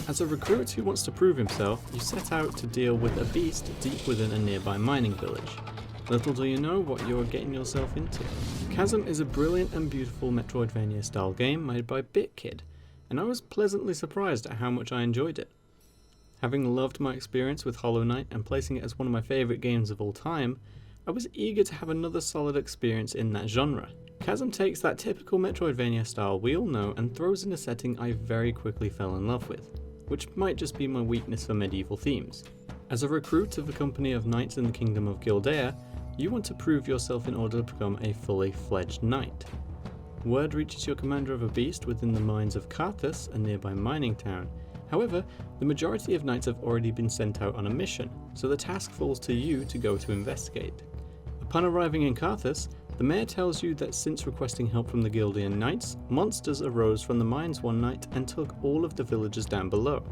As a recruit who wants to prove himself, you set out to deal with a beast deep within a nearby mining village. Little do you know what you're getting yourself into. Chasm is a brilliant and beautiful Metroidvania style game made by BitKid, and I was pleasantly surprised at how much I enjoyed it. Having loved my experience with Hollow Knight and placing it as one of my favourite games of all time, I was eager to have another solid experience in that genre. Chasm takes that typical Metroidvania style we all know and throws in a setting I very quickly fell in love with, which might just be my weakness for medieval themes. As a recruit of the company of knights in the kingdom of Gildea, you want to prove yourself in order to become a fully fledged knight. Word reaches your commander of a beast within the mines of Carthus, a nearby mining town. However, the majority of knights have already been sent out on a mission, so the task falls to you to go to investigate. Upon arriving in Carthus, the mayor tells you that since requesting help from the Gildean knights, monsters arose from the mines one night and took all of the villagers down below.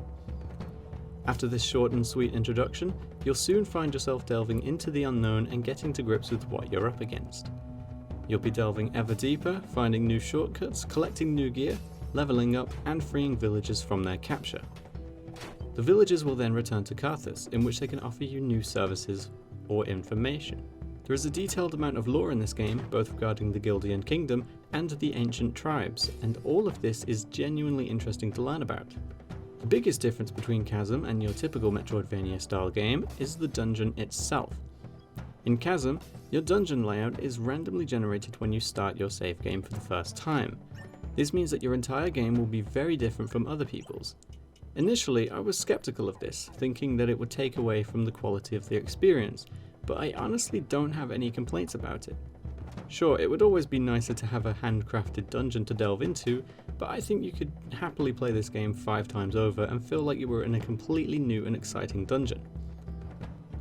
After this short and sweet introduction, you'll soon find yourself delving into the unknown and getting to grips with what you're up against. You'll be delving ever deeper, finding new shortcuts, collecting new gear, leveling up and freeing villagers from their capture. The villagers will then return to Carthus, in which they can offer you new services or information. There is a detailed amount of lore in this game, both regarding the Gildean kingdom and the ancient tribes, and all of this is genuinely interesting to learn about. The biggest difference between Chasm and your typical Metroidvania style game is the dungeon itself. In Chasm, your dungeon layout is randomly generated when you start your save game for the first time. This means that your entire game will be very different from other people's. Initially, I was skeptical of this, thinking that it would take away from the quality of the experience, but I honestly don't have any complaints about it. Sure, it would always be nicer to have a handcrafted dungeon to delve into, but I think you could happily play this game 5 times over and feel like you were in a completely new and exciting dungeon.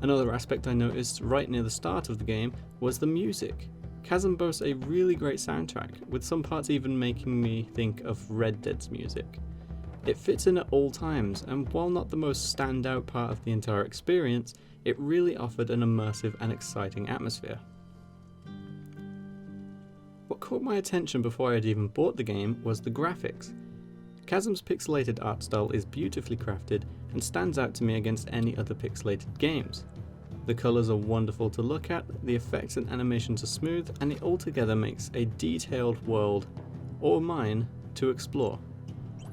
Another aspect I noticed right near the start of the game was the music. Chasm boasts a really great soundtrack, with some parts even making me think of Red Dead's music. It fits in at all times, and while not the most standout part of the entire experience, it really offered an immersive and exciting atmosphere. What caught my attention before I had even bought the game was the graphics. Chasm's pixelated art style is beautifully crafted and stands out to me against any other pixelated games. The colours are wonderful to look at, the effects and animations are smooth, and it altogether makes a detailed world, or mine, to explore.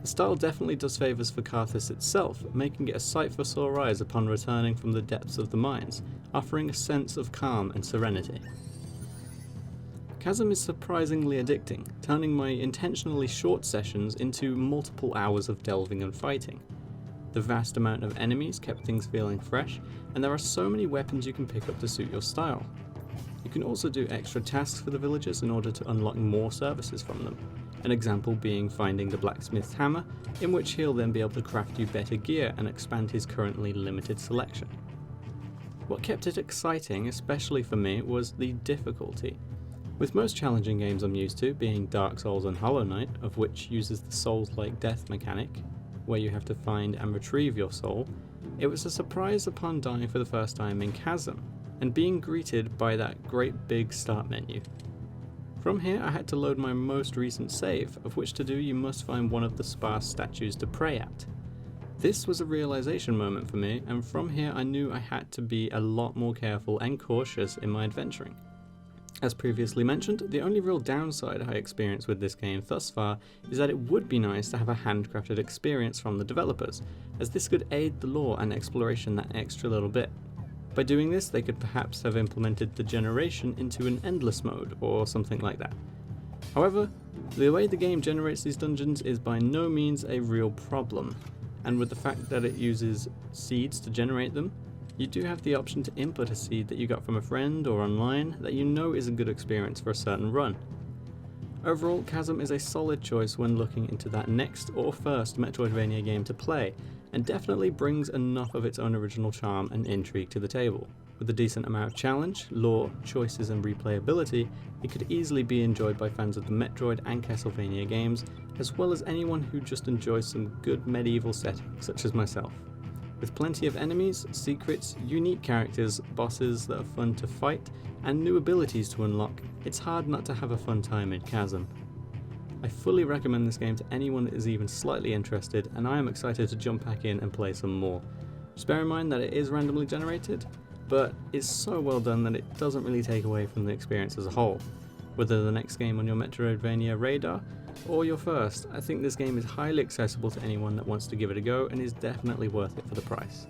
The style definitely does favours for Carthus itself, making it a sight for sore eyes upon returning from the depths of the mines, offering a sense of calm and serenity. Chasm is surprisingly addicting, turning my intentionally short sessions into multiple hours of delving and fighting. The vast amount of enemies kept things feeling fresh, and there are so many weapons you can pick up to suit your style. You can also do extra tasks for the villagers in order to unlock more services from them. An example being finding the blacksmith's hammer, in which he'll then be able to craft you better gear and expand his currently limited selection. What kept it exciting, especially for me, was the difficulty. With most challenging games I'm used to, being Dark Souls and Hollow Knight, of which uses the Souls-like death mechanic, where you have to find and retrieve your soul, it was a surprise upon dying for the first time in Chasm, and being greeted by that great big start menu. From here I had to load my most recent save, of which to do you must find one of the sparse statues to pray at. This was a realization moment for me, and from here I knew I had to be a lot more careful and cautious in my adventuring. As previously mentioned, the only real downside I experienced with this game thus far is that it would be nice to have a handcrafted experience from the developers, as this could aid the lore and exploration that extra little bit. By doing this, they could perhaps have implemented the generation into an endless mode or something like that. However, the way the game generates these dungeons is by no means a real problem, and with the fact that it uses seeds to generate them, you do have the option to input a seed that you got from a friend or online that you know is a good experience for a certain run. Overall, Chasm is a solid choice when looking into that next or first Metroidvania game to play, and definitely brings enough of its own original charm and intrigue to the table. With a decent amount of challenge, lore, choices and replayability, it could easily be enjoyed by fans of the Metroid and Castlevania games, as well as anyone who just enjoys some good medieval settings such as myself. With plenty of enemies, secrets, unique characters, bosses that are fun to fight, and new abilities to unlock, it's hard not to have a fun time in Chasm. I fully recommend this game to anyone that is even slightly interested, and I am excited to jump back in and play some more. Just bear in mind that it is randomly generated, but it's so well done that it doesn't really take away from the experience as a whole. Whether the next game on your Metroidvania radar or your first, I think this game is highly accessible to anyone that wants to give it a go and is definitely worth it for the price.